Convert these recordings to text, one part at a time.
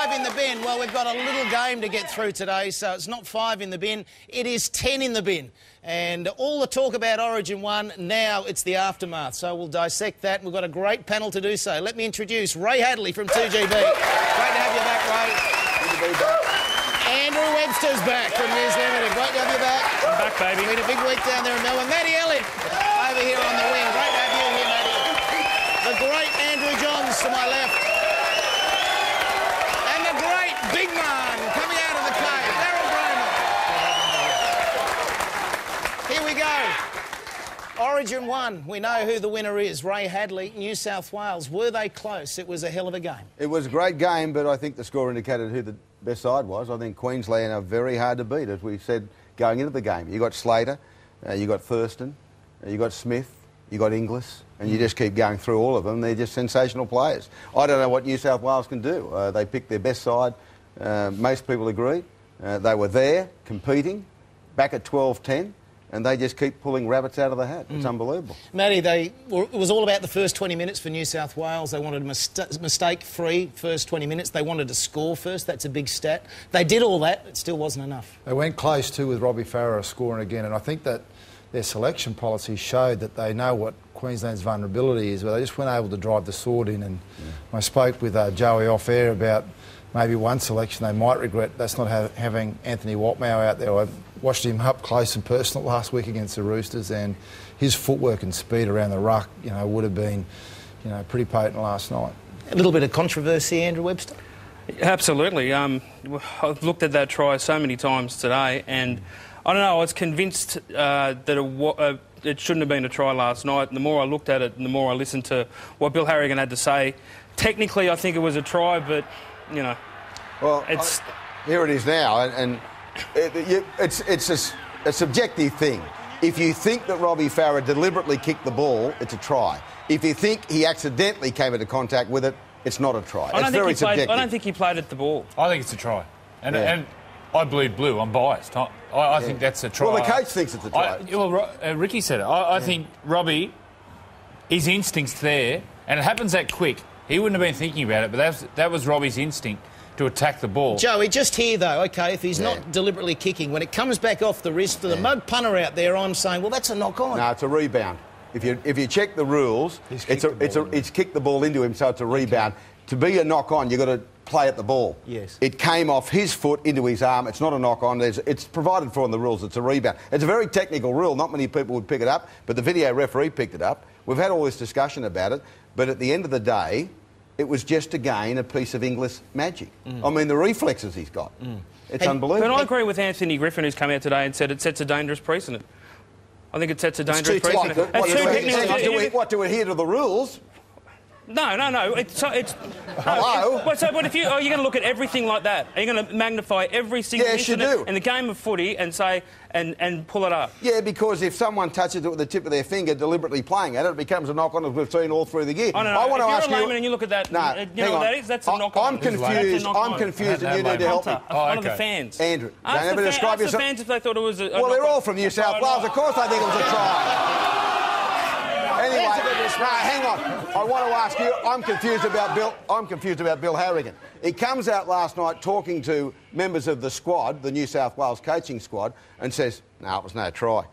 5 in the bin. Well, we've got a little game to get through today, so it's not 5 in the bin, it is 10 in the bin. And all the talk about Origin 1, now it's the aftermath. So we'll dissect that. We've got a great panel to do so. Let me introduce Ray Hadley from 2GB. Great to have you back, Ray. Good to be back. Andrew Webster's back from News Limited. Great to have you back. I'm back, baby. It's been a big week down there in Melbourne. Matty Ellen over here on the wing. Great to have you here, Matty. The great Andrew Johns to my left. And the great big man coming out of the cave, Daryl Bramer. Here we go. Origin 1, we know who the winner is. Ray Hadley, New South Wales. Were they close? It was a hell of a game. It was a great game, but I think the score indicated who the best side was. I think Queensland are very hard to beat, as we said going into the game. You got Slater, you got Thurston, you got Smith, you got Inglis, and you just keep going through all of them. They're just sensational players. I don't know what New South Wales can do. They picked their best side. Most people agree. They were there, competing, back at 12-10. And they just keep pulling rabbits out of the hat. It's unbelievable. Matty, it was all about the first 20 minutes for New South Wales. They wanted a mistake-free first 20 minutes. They wanted to score first. That's a big stat. They did all that. It still wasn't enough. They went close, too, with Robbie Farah scoring again. And I think that their selection policy showed that they know what Queensland's vulnerability is, but they just weren't able to drive the sword in. And I spoke with Joey off-air about maybe one selection they might regret. That's not having Anthony Watmow out there. I watched him up close and personal last week against the Roosters, and his footwork and speed around the ruck, would have been, pretty potent last night. A little bit of controversy, Andrew Webster? Absolutely. I've looked at that try so many times today, and I don't know, I was convinced that it shouldn't have been a try last night. And the more I looked at it and the more I listened to what Bill Harrigan had to say, technically I think it was a try, but, Well, it's... here it is now, and it's a subjective thing. If you think that Robbie Farah deliberately kicked the ball, it's a try. If you think he accidentally came into contact with it, it's not a try. It's very subjective. I don't think he played at the ball. I think it's a try. And I bleed blue. I'm biased. I think that's a try. Well, the coach thinks it's a try. Ricky said it. I think Robbie, his instinct's there, and it happens that quick. He wouldn't have been thinking about it, but that was Robbie's instinct to attack the ball. Joey, just here, though, OK, if he's not deliberately kicking, when it comes back off the wrist for the mug punter out there, I'm saying, well, that's a knock-on. No, it's a rebound. If you check the rules, it's kicked the ball into him, so it's a rebound. To be a knock-on, you've got to play at the ball. Yes. It came off his foot into his arm. It's not a knock-on. It's provided for in the rules. It's a rebound. It's a very technical rule. Not many people would pick it up, but the video referee picked it up. We've had all this discussion about it, but at the end of the day, it was just, again, a piece of English magic. I mean, the reflexes he's got. It's unbelievable. But I agree with Anthony Griffin, who's come out today and said it sets a dangerous precedent. I think it sets a dangerous precedent. What, to adhere to the rules? No. Hello? But if you're going to look at everything like that, are you going to magnify every single incident in the game of footy and say and pull it up? Yeah, because if someone touches it with the tip of their finger, deliberately playing at it, it becomes a knock-on, as we've seen all through the year. I want to ask you. If you're a layman and you look at that, you know what that is? That's a knock-on. I'm confused, and you need to help me. One of the fans. Andrew, ask the fans if they thought it was a well, they're all from New South Wales. Of course they think it was a try. Anyway, hang on. I want to ask you. I'm confused about Bill Harrigan. He comes out last night talking to members of the squad, the New South Wales coaching squad, and says, "No, it was no try."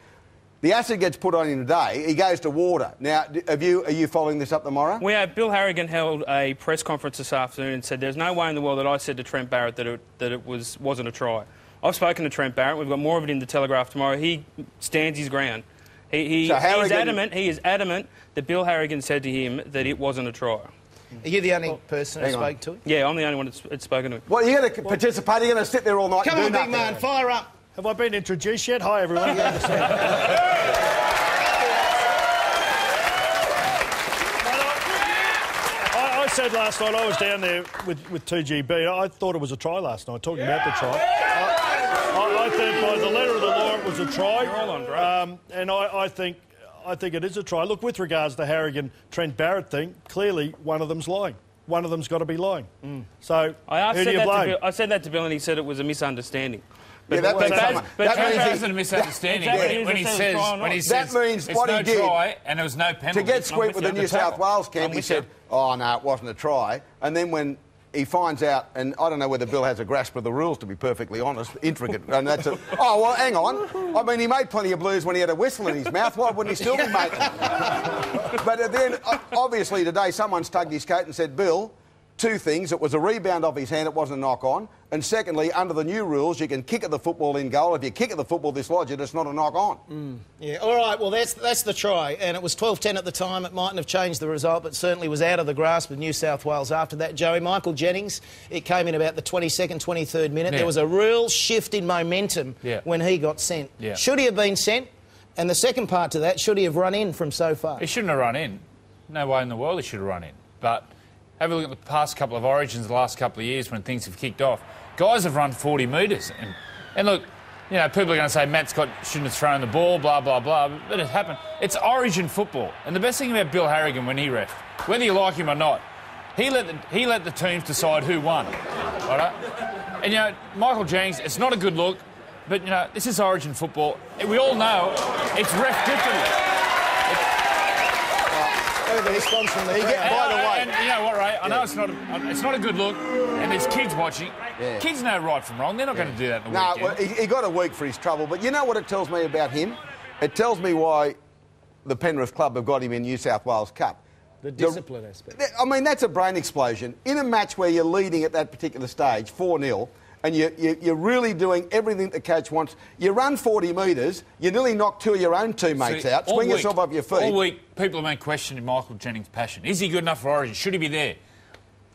The acid gets put on him today. He goes to water. Now, are you following this up tomorrow? Bill Harrigan held a press conference this afternoon and said, "There's no way in the world that I said to Trent Barrett that it wasn't a try." I've spoken to Trent Barrett. We've got more of it in the Telegraph tomorrow. He stands his ground. He is adamant that Bill Harrigan said to him that it wasn't a try. Are you the only person who spoke to it? Yeah, I'm the only one that's spoken to him. Well, you're going to participate? You're going to sit there all night Come and on, do big nothing? man, fire up. Have I been introduced yet? Hi, everyone. I said last night, I was down there with 2GB. I thought it was a try last night, talking about the try. I think by the letter of the law it was a try. You're all on great. And I think it is a try. Look, with regards to the Harrigan-Trent Barrett thing, clearly one of them's lying. One of them's got to be lying. So, who do you blame? I said that to Bill and he said it was a misunderstanding. But that means a misunderstanding when he says that means it's what no he did try and there was no penalty. To get squeak with the New South Wales camp, he said, "Oh no, it wasn't a try." And then when he finds out, and I don't know whether Bill has a grasp of the rules, to be perfectly honest, intricate. And that's oh, well, hang on. I mean, he made plenty of blues when he had a whistle in his mouth. Why wouldn't he still be making them? But then, obviously, today someone's tugged his coat and said, Bill, two things. It was a rebound off his hand, it wasn't a knock-on. And secondly, under the new rules, you can kick at the football in goal. If you kick at the football dislodge it, it's not a knock-on. Yeah, all right, well, that's the try. And it was 12-10 at the time. It mightn't have changed the result, but certainly was out of the grasp of New South Wales after that. Joey, Michael Jennings, it came in about the 22nd, 23rd minute. Yeah. There was a real shift in momentum when he got sent. Yeah. Should he have been sent? And the second part to that, should he have run in from so far? He shouldn't have run in. No way in the world he should have run in. But have a look at the past couple of Origins, the last couple of years when things have kicked off. Guys have run 40 metres. And look, you know, people are going to say Matt Scott shouldn't have thrown the ball, blah, blah, blah. But it happened. It's Origin football. And the best thing about Bill Harrigan when he refed, whether you like him or not, he let the teams decide who won. All right? And, you know, Michael Jennings, it's not a good look, but, you know, this is Origin football. We all know it's ref differently. The response from the By the way, and you know what, Ray? I know it's not a good look, and there's kids watching. Yeah. Kids know right from wrong. They're not going to do that in the no, weekend. well, he got a week for his trouble. But you know what it tells me about him? It tells me why the Penrith club have got him in New South Wales Cup. The discipline aspect. I mean, that's a brain explosion. In a match where you're leading at that particular stage, 4-0, and you're really doing everything the coach wants. You run 40 metres, you nearly knock two of your own teammates out, swing yourself off your feet. All week, people have been questioning Michael Jennings' passion. Is he good enough for Origin? Should he be there?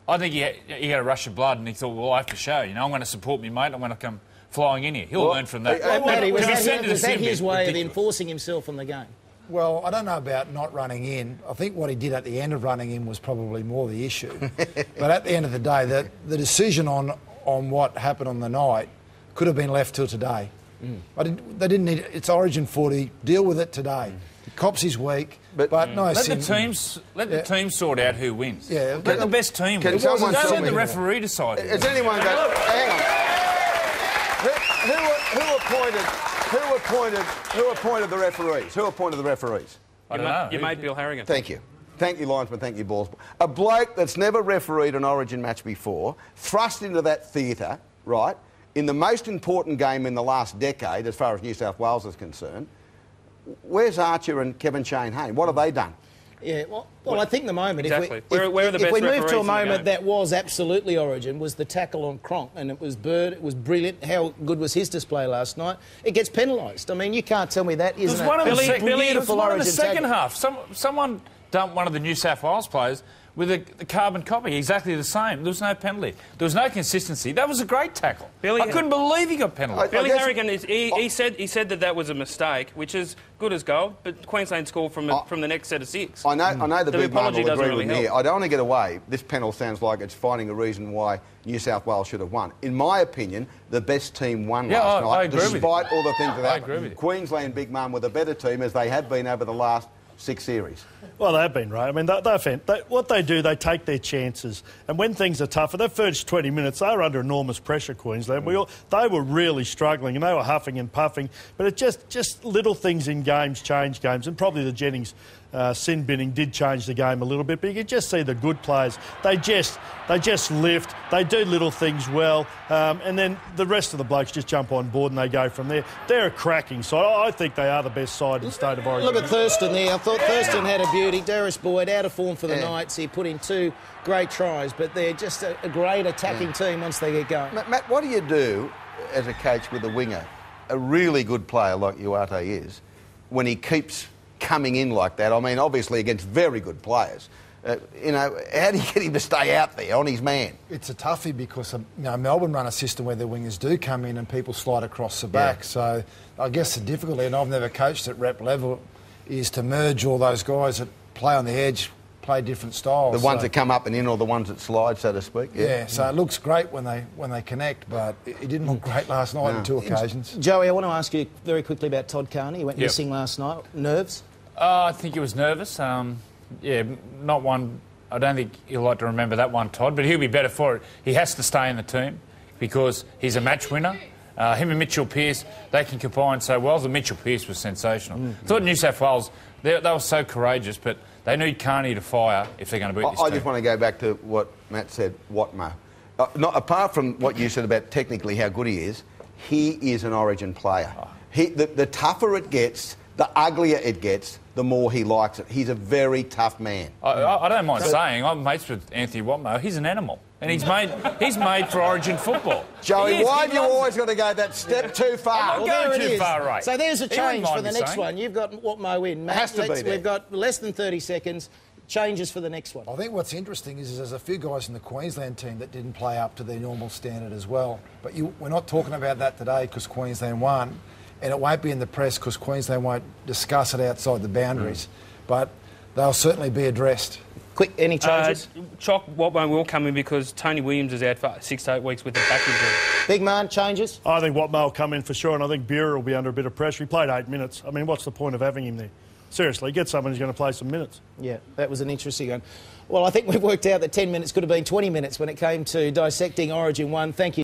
I think he had a rush of blood and he thought, well, I have to show. You know, I'm going to support me, mate. I'm going to come flying in here. He'll learn from that. Was that his way of enforcing himself on the game? Well, I don't know about not running in. I think what he did at the end of running in was probably more the issue. But at the end of the day, the decision on what happened on the night could have been left till today. They didn't need it. It's Origin 40. Deal with it today. Cops his week, but no. Let the teams sort out who wins. Yeah, let the best team win. Don't let the referee decide. Has anyone got? Hang on. Who appointed the referees? Who appointed the referees? I don't know. You made Bill Harrigan. Thank you. Thank you, linesman. Thank you, balls. A bloke that's never refereed an Origin match before, thrust into that theatre, right, in the most important game in the last decade, as far as New South Wales is concerned. Where's Archer and Kevin Shane Hayne? What have they done? Yeah, well, I think the moment, exactly. if we move to a moment that that was absolutely Origin, was the tackle on Cronk, and it was Bird, it was brilliant. How good was his display last night? It gets penalised. I mean, you can't tell me that isn't one of the beautiful Origin second half. Someone dumped one of the New South Wales players with a carbon copy, exactly the same. There was no penalty. There was no consistency. That was a great tackle. I couldn't believe he got penalised. Billy Harrigan, he said that was a mistake, which is good as gold, but Queensland scored from the next set of six. I know the big man will agree with me here. help. I don't want to get away. This panel sounds like it's finding a reason why New South Wales should have won. In my opinion, the best team won last night, I agree with you. despite all the things that happened. agree with you. Queensland big man were the better team, as they have been over the last 6 series. Well, they have been, right? I mean, what they do, they take their chances. And when things are tougher, that first 20 minutes, they were under enormous pressure, Queensland. They were really struggling and they were huffing and puffing. But it just little things in games change games. And probably the Jennings sin binning did change the game a little bit. But you can just see the good players. They just lift. They do little things well. And then the rest of the blokes just jump on board and they go from there. They're a cracking side. I think they are the best side in the state of Origin. Look at Thurston there. I thought Thurston had a beauty. Darius Boyd out of form for the Knights. He put in 2 great tries, but they're just a great attacking team once they get going. Matt, what do you do as a coach with a winger, a really good player like Uarte is, when he keeps coming in like that? I mean, obviously against very good players. How do you get him to stay out there on his man? It's a toughie because Melbourne run a system where the wingers do come in and people slide across the back. So I guess the difficulty, and I've never coached at rep level, is to merge all those guys that play on the edge, play different styles. The ones that come up and in, or the ones that slide, so to speak. Yeah, so it looks great when they connect, but it didn't look great last night on 2 occasions. Joey, I want to ask you very quickly about Todd Carney. He went missing last night. Nerves? I think he was nervous. Not one. I don't think he'll like to remember that one, Todd, but he'll be better for it. He has to stay in the team because he's a match winner. Him and Mitchell Pearce, they can combine so well. The Mitchell Pearce was sensational. I thought New South Wales, they were so courageous, but they need Carney to fire if they're going to beat this team. I just want to go back to what Matt said, Watmo. Not apart from what you said about technically how good he is an Origin player. The tougher it gets, the uglier it gets, the more he likes it. He's a very tough man. I don't mind saying, I'm mates with Anthony Watmough. He's an animal. And he's made for Origin football. Joey, why have you always got to go that step too far? I'm not going too far, right? So there's a He wouldn't change mind for the me next saying. one. You've got Watmough in. Matt, Has to be there. We've got less than 30 seconds. Changes for the next one. I think what's interesting is there's a few guys in the Queensland team that didn't play up to their normal standard as well. But we're not talking about that today because Queensland won, and it won't be in the press because Queensland won't discuss it outside the boundaries. But they'll certainly be addressed. Quick, any changes? Chock Watmough will come in because Tony Williams is out for 6 to 8 weeks with a back injury. Big man, changes? I think Watmough will come in for sure, and I think Buehrer will be under a bit of pressure. He played 8 minutes. I mean, what's the point of having him there? Seriously, get someone who's going to play some minutes. Yeah, that was an interesting one. Well, I think we've worked out that 10 minutes could have been 20 minutes when it came to dissecting Origin 1. Thank you.